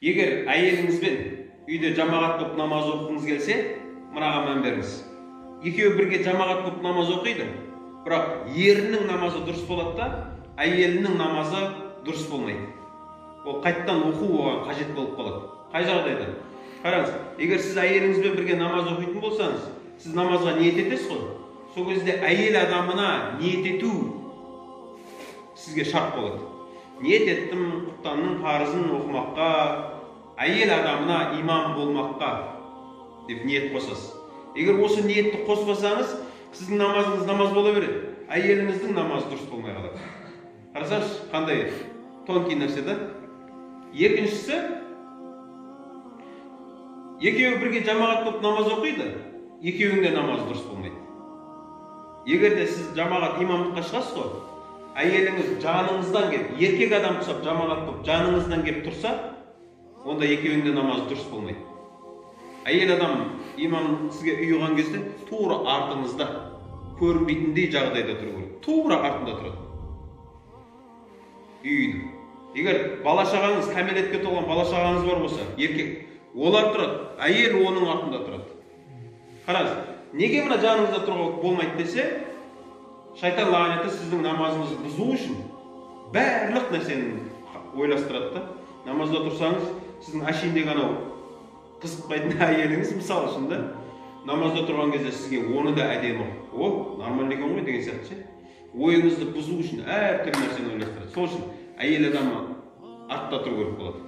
Егер әйеліңізбен үйде жамағат болып намаз оқығыңыз келсе, мынаға мән беріңіз. Екеуі бірге жамағат болып намаз оқиды, бірақ ерінің намазы дұрыс болады да, әйелінің намазы дұрыс болмайды. Ол қайттан оқу оған қажет болып қалады. Қай жағдайда? Қараңыз, егер сіз әйеліңізбен бірге намаз оқитын болсаңыз, сіз намазға ниет етесіз ғой. Сол кезде әйел адамына ниет ету сізге шарт болады. Ниет еттім, Құранның парызын оқымаққа, әйел адамына имам болмаққа деп ниет қосасыз. Егер осы ниетті қоспасаңыз, сіздің намазыңыз намаз бола береді, әйеліңіздің намазы дұрыс болмай қалады. Қарасаңыз, қандай тонкий нәрсе да? Екіншісі, екеуі бірге жамағат болып намаз оқиды, екеуіңде намаз дұрыс болмайды. Егер де сіз жамағат имамдыққа шығасыз ғой, әйеліңіз жаныңыздан келіп, еркек адам тұсап жамағат болып жаныңыздан келіп тұрса, онда екеуіңде намаз дұрыс болмайды. Әйел адам имам сізге ұйыған кезде тура артыңызда, көрінбейтіндей жағдайда тұру керек. Тура артында тұрады. Үйдің. Егер бала-шағаңыз, кәмелетке толған бала-шағаңыз бар болса, еркек, олар тұрады, әйел оның артында тұрады. Қараңыз, неге мына жаныңызда тұруға болмайды десе, шайтан лағнеті сіздің намазыңызды бұзу үшін барлық нәрсені ойластырады да. Намазда тұрсаңыз, сіздің әшейіндегі анау қызықпайтын әйеліңіз, мысалы үшін да, намазда тұрған кезде сізге оны да әдемі, нормально екен ғой деген сияқты ше. Ойыңызды бұзу үшін әртүрлі нәрсені ойластырады. Сол үшін әйел адамы артта тұру керек болады.